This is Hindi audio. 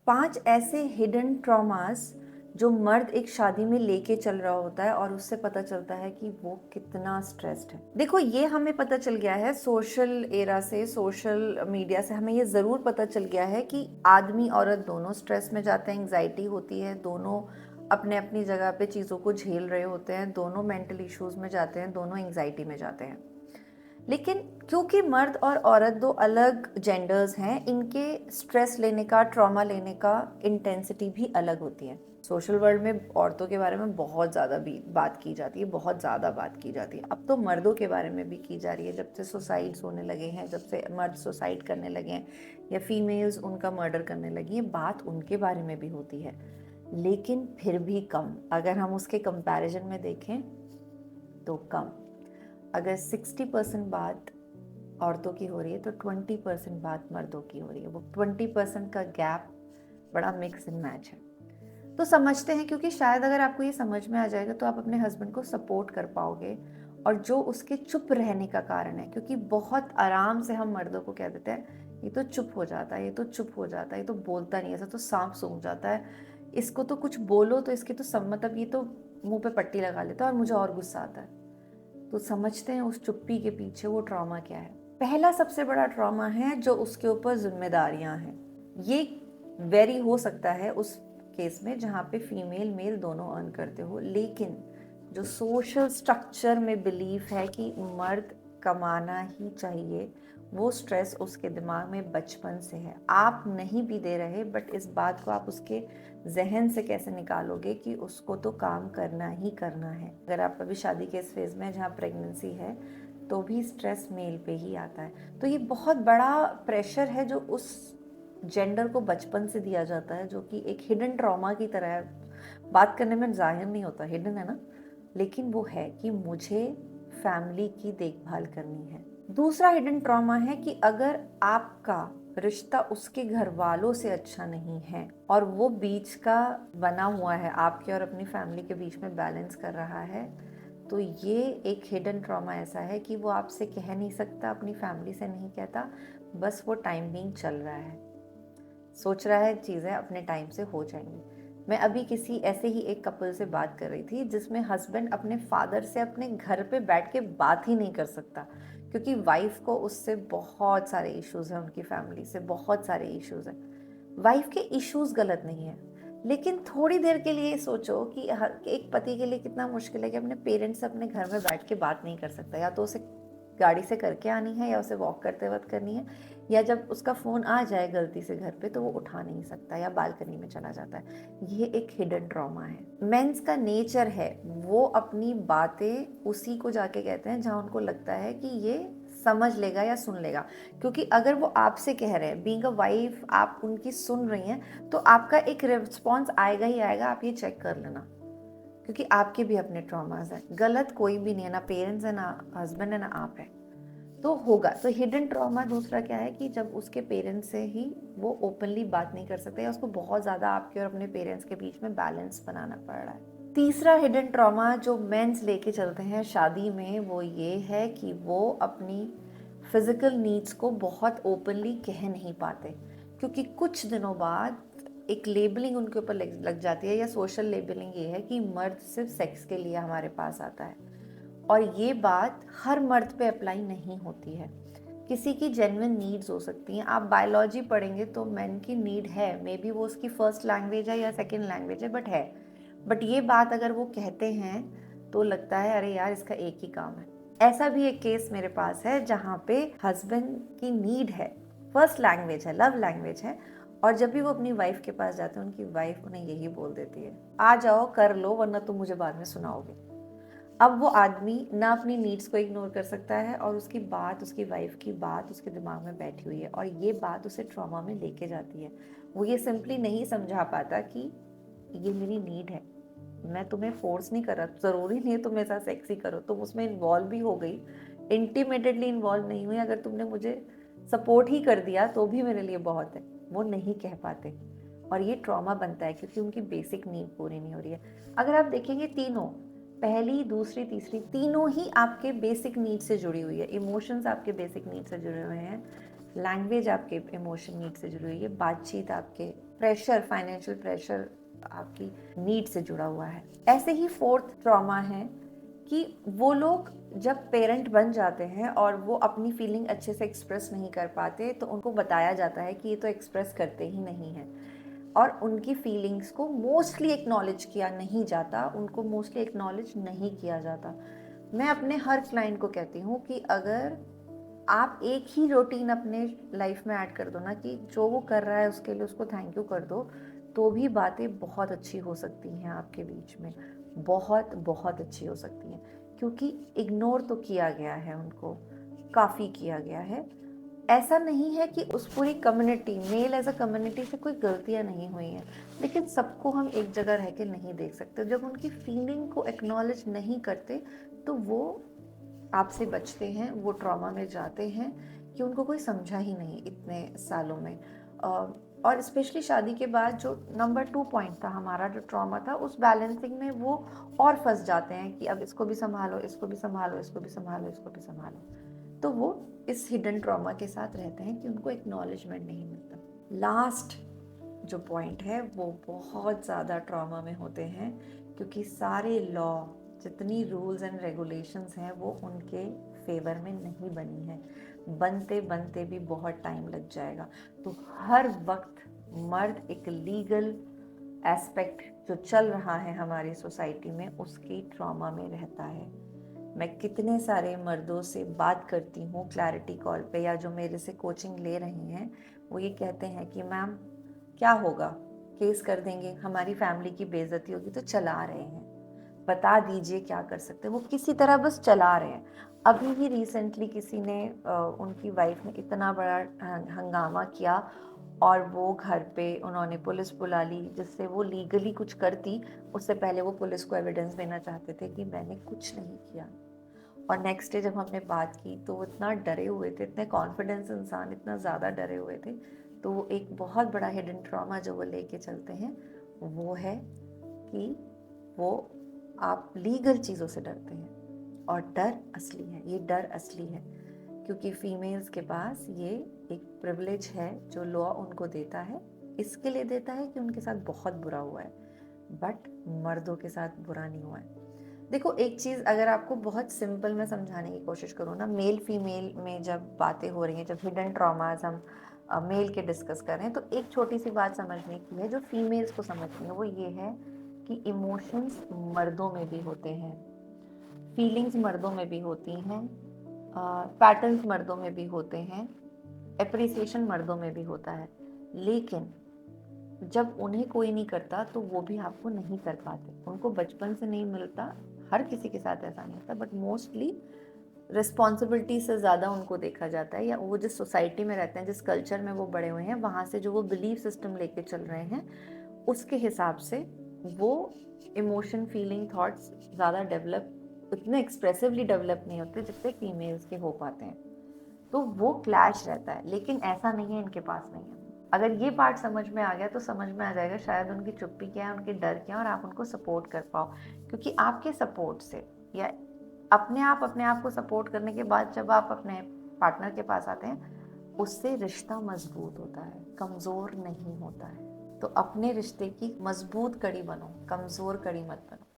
5 ऐसे हिडन ट्रॉमास जो मर्द एक शादी में लेके चल रहा होता है और उससे पता चलता है कि वो कितना स्ट्रेस्ड है। देखो, ये हमें पता चल गया है सोशल एरा से, सोशल मीडिया से हमें ये ज़रूर पता चल गया है कि आदमी औरत दोनों स्ट्रेस में जाते हैं, एंग्जाइटी होती है, दोनों अपने अपनी जगह पे चीज़ों को झेल रहे होते हैं, दोनों मेंटल इश्यूज़ में जाते हैं, दोनों एंग्जाइटी में जाते हैं। लेकिन क्योंकि मर्द और औरत दो अलग जेंडर्स हैं, इनके स्ट्रेस लेने का, ट्रॉमा लेने का इंटेंसिटी भी अलग होती है। सोशल वर्ल्ड में औरतों के बारे में बहुत ज़्यादा भी बात की जाती है, बहुत ज़्यादा बात की जाती है। अब तो मर्दों के बारे में भी की जा रही है, जब से सुसाइड्स होने लगे हैं, जब से मर्द सुसाइड करने लगे हैं या फीमेल्स उनका मर्डर करने लगी हैं, बात उनके बारे में भी होती है, लेकिन फिर भी कम। अगर हम उसके कंपैरिजन में देखें तो कम। अगर 60% बात औरतों की हो रही है तो 20% बात मर्दों की हो रही है। वो 20% का गैप बड़ा मिक्स एंड मैच है। तो समझते हैं, क्योंकि शायद अगर आपको ये समझ में आ जाएगा तो आप अपने हस्बैंड को सपोर्ट कर पाओगे। और जो उसके चुप रहने का कारण है, क्योंकि बहुत आराम से हम मर्दों को कह देते हैं ये तो चुप हो जाता है, ये तो चुप हो जाता है, ये तो बोलता नहीं, ऐसा तो सांप सूंघ जाता है, इसको तो कुछ बोलो तो इसके तो मतलब ये तो मुंह पे पट्टी लगा लेता है और मुझे और गुस्सा आता है। तो समझते हैं उस चुप्पी के पीछे वो ट्रॉमा क्या है। पहला सबसे बड़ा ट्रॉमा है जो उसके ऊपर जिम्मेदारियां हैं। ये वेरी हो सकता है उस केस में जहाँ पे फीमेल मेल दोनों अर्न करते हो, लेकिन जो सोशल स्ट्रक्चर में बिलीफ है कि मर्द कमाना ही चाहिए, वो स्ट्रेस उसके दिमाग में बचपन से है। आप नहीं भी दे रहे, बट इस बात को आप उसके जहन से कैसे निकालोगे कि उसको तो काम करना ही करना है। अगर आप अभी शादी के इस फेज में जहाँ प्रेगनेंसी है तो भी स्ट्रेस मेल पे ही आता है। तो ये बहुत बड़ा प्रेशर है जो उस जेंडर को बचपन से दिया जाता है, जो कि एक हिडन ट्रॉमा की तरह है। बात करने में जाहिर नहीं होता, हिडन है ना, लेकिन वो है कि मुझे फैमिली की देखभाल करनी है। दूसरा हिडन ट्रॉमा है कि अगर आपका रिश्ता उसके घर वालों से अच्छा नहीं है और वो बीच का बना हुआ है, आपके और अपनी फैमिली के बीच में बैलेंस कर रहा है, तो ये एक हिडन ट्रॉमा ऐसा है कि वो आपसे कह नहीं सकता, अपनी फैमिली से नहीं कहता, बस वो टाइम बीइंग चल रहा है, सोच रहा है चीज़ें अपने टाइम से हो जाएंगी। मैं अभी किसी ऐसे ही एक कपल से बात कर रही थी जिसमें हस्बैंड अपने फादर से अपने घर पे बैठ के बात ही नहीं कर सकता, क्योंकि वाइफ को उससे बहुत सारे इश्यूज हैं, उनकी फैमिली से बहुत सारे इश्यूज हैं। वाइफ के इश्यूज गलत नहीं है, लेकिन थोड़ी देर के लिए सोचो कि एक पति के लिए कितना मुश्किल है कि अपने पेरेंट्स से अपने घर में बैठ के बात नहीं कर सकता। या तो उसे गाड़ी से करके आनी है, या उसे वॉक करते वक्त करनी है, या जब उसका फ़ोन आ जाए गलती से घर पे तो वो उठा नहीं सकता या बालकनी में चला जाता है। ये एक हिडन ट्रॉमा है। मेंस का नेचर है, वो अपनी बातें उसी को जाके कहते हैं जहाँ उनको लगता है कि ये समझ लेगा या सुन लेगा। क्योंकि अगर वो आपसे कह रहे हैं, बीइंग अ वाइफ, आप उनकी सुन रही हैं, तो आपका एक रिस्पॉन्स आएगा ही आएगा, आप ये चेक कर लेना, क्योंकि आपके भी अपने ट्रॉमास हैं। गलत कोई भी नहीं है, ना पेरेंट्स है, ना हस्बैंड है, ना आप है, तो होगा। तो हिडन ट्रॉमा दूसरा क्या है कि जब उसके पेरेंट्स से ही वो ओपनली बात नहीं कर सकते, या उसको बहुत ज़्यादा आपके और अपने पेरेंट्स के बीच में बैलेंस बनाना पड़ रहा है। तीसरा हिडन ट्रॉमा जो मेंस लेके चलते हैं शादी में, वो ये है कि वो अपनी फिजिकल नीड्स को बहुत ओपनली कह नहीं पाते, क्योंकि कुछ दिनों बाद एक लेबलिंग उनके ऊपर लग जाती है, या सोशल लेबलिंग ये है कि मर्द सिर्फ सेक्स के लिए हमारे पास आता है। और ये बात हर मर्द पे अप्लाई नहीं होती है, किसी की जेन्युइन नीड्स हो सकती हैं। आप बायोलॉजी पढ़ेंगे तो मैन की नीड है, मे बी वो उसकी फर्स्ट लैंग्वेज है या सेकेंड लैंग्वेज है, बट है। बट ये बात अगर वो कहते हैं तो लगता है अरे यार, इसका एक ही काम है। ऐसा भी एक केस मेरे पास है जहाँ पे हस्बैंड की नीड है, फर्स्ट लैंग्वेज है, लव लैंग्वेज है, और जब भी वो अपनी वाइफ के पास जाते हैं, उनकी वाइफ उन्हें यही बोल देती है, आ जाओ कर लो वरना तुम मुझे बाद में सुनाओगे। अब वो आदमी ना अपनी नीड्स को इग्नोर कर सकता है, और उसकी बात, उसकी वाइफ की बात उसके दिमाग में बैठी हुई है, और ये बात उसे ट्रॉमा में लेके जाती है। वो ये सिंपली नहीं समझा पाता कि ये मेरी नीड है, मैं तुम्हें फोर्स नहीं कर रहा, ज़रूरी नहीं है तुम मेरे साथ सेक्स ही करो, तुम उसमें इन्वॉल्व भी हो गई, इंटीमेटेडली इन्वॉल्व नहीं हुई, अगर तुमने मुझे सपोर्ट ही कर दिया तो भी मेरे लिए बहुत है। वो नहीं कह पाते, और ये ट्रॉमा बनता है क्योंकि उनकी बेसिक नीड पूरी नहीं हो रही है। अगर आप देखेंगे तीनों, पहली, दूसरी, तीसरी, तीनों ही आपके बेसिक नीड से जुड़ी हुई है। इमोशंस आपके बेसिक नीड से जुड़े हुए हैं, लैंग्वेज आपके इमोशन नीड से जुड़ी हुई है, बातचीत आपके प्रेशर, फाइनेंशियल प्रेशर आपकी नीड से जुड़ा हुआ है। ऐसे ही फोर्थ ट्रॉमा है कि वो लोग जब पेरेंट बन जाते हैं और वो अपनी फीलिंग अच्छे से एक्सप्रेस नहीं कर पाते, तो उनको बताया जाता है कि ये तो एक्सप्रेस करते ही नहीं हैं, और उनकी फीलिंग्स को मोस्टली एक्नॉलेज किया नहीं जाता, उनको मोस्टली एक्नॉलेज नहीं किया जाता। मैं अपने हर क्लाइंट को कहती हूँ कि अगर आप एक ही रूटीन अपने लाइफ में ऐड कर दो ना, कि जो वो कर रहा है उसके लिए उसको थैंक यू कर दो, तो भी बातें बहुत अच्छी हो सकती हैं आपके बीच में, बहुत बहुत अच्छी हो सकती हैं, क्योंकि इग्नोर तो किया गया है उनको, काफ़ी किया गया है। ऐसा नहीं है कि उस पूरी community, male as a community से कोई गलतियां नहीं हुई हैं, लेकिन सबको हम एक जगह रह के नहीं देख सकते। जब उनकी फीलिंग को एक्नॉलेज नहीं करते, तो वो आपसे बचते हैं, वो ट्रॉमा में जाते हैं कि उनको कोई समझा ही नहीं इतने सालों में। और स्पेशली शादी के बाद जो नंबर 2 पॉइंट था हमारा, जो ट्रॉमा था, उस बैलेंसिंग में वो और फंस जाते हैं कि अब इसको भी संभालो, इसको भी संभालो, इसको भी संभालो, इसको भी संभालो। तो वो इस हिडन ट्रॉमा के साथ रहते हैं कि उनको एक्नॉलेजमेंट नहीं मिलता। लास्ट जो पॉइंट है वो बहुत ज़्यादा ट्रॉमा में होते हैं, क्योंकि सारे लॉ, जितनी रूल्स एंड रेगुलेशंस हैं, वो उनके फेवर में नहीं बनी है, बनते बनते भी बहुत टाइम लग जाएगा। तो हर वक्त मर्द एक लीगल एस्पेक्ट जो चल रहा है हमारी सोसाइटी में, उसकी ट्रॉमा में रहता है। मैं कितने सारे मर्दों से बात करती हूँ क्लैरिटी कॉल पे, या जो मेरे से कोचिंग ले रहे हैं, वो ये कहते हैं कि मैम क्या होगा, केस कर देंगे, हमारी फैमिली की बेइज्जती होगी, तो चला रहे हैं, बता दीजिए क्या कर सकते हैं। वो किसी तरह बस चला रहे हैं। अभी ही रिसेंटली किसी ने उनकी वाइफ ने इतना बड़ा हंगामा किया, और वो घर पे उन्होंने पुलिस बुला ली, जिससे वो लीगली कुछ करती, उससे पहले वो पुलिस को एविडेंस देना चाहते थे कि मैंने कुछ नहीं किया। और नेक्स्ट डे जब हमने बात की, तो वो इतना डरे हुए थे, इतने कॉन्फिडेंस इंसान, इतना ज़्यादा डरे हुए थे। तो एक बहुत बड़ा हिडन ट्रॉमा जो वो लेके चलते हैं, वो है कि वो आप लीगल चीज़ों से डरते हैं, और डर असली है, ये डर असली है, क्योंकि फीमेल्स के पास ये एक प्रिविलेज है जो लॉ उनको देता है, इसके लिए देता है कि उनके साथ बहुत बुरा हुआ है, बट मर्दों के साथ बुरा नहीं हुआ है। देखो, एक चीज़ अगर आपको बहुत सिंपल में समझाने की कोशिश करूँ ना, मेल फीमेल में जब बातें हो रही हैं, जब हिडन ट्रॉमास हम मेल के डिस्कस कर रहे हैं, तो एक छोटी सी बात समझने की है जो फीमेल्स को समझनी है, वो ये है कि इमोशंस मर्दों में भी होते हैं, फीलिंग्स मर्दों में भी होती हैं, पैटर्न्स मर्दों में भी होते हैं, एप्रिसिएशन मर्दों में भी होता है, लेकिन जब उन्हें कोई नहीं करता तो वो भी आपको नहीं कर पाते, उनको बचपन से नहीं मिलता, हर किसी के साथ ऐसा नहीं होता, बट मोस्टली रिस्पॉन्सिबिलिटी से ज़्यादा उनको देखा जाता है, या वो जिस सोसाइटी में रहते हैं, जिस कल्चर में वो बड़े हुए हैं, वहाँ से जो वो बिलीफ सिस्टम लेके चल रहे हैं, उसके हिसाब से वो इमोशन, फीलिंग, थॉट्स ज़्यादा डेवलप, उतने एक्सप्रेसिवली डेवलप नहीं होते जितने फीमेल्स के हो पाते हैं। तो वो क्लैश रहता है, लेकिन ऐसा नहीं है इनके पास नहीं है। अगर ये पार्ट समझ में आ गया तो समझ में आ जाएगा शायद उनकी चुप्पी क्या है, उनके डर क्या है, और आप उनको सपोर्ट कर पाओ, क्योंकि आपके सपोर्ट से, या अपने आप को सपोर्ट करने के बाद जब आप अपने पार्टनर के पास आते हैं, उससे रिश्ता मजबूत होता है, कमज़ोर नहीं होता है। तो अपने रिश्ते की मजबूत कड़ी बनो, कमज़ोर कड़ी मत बनो।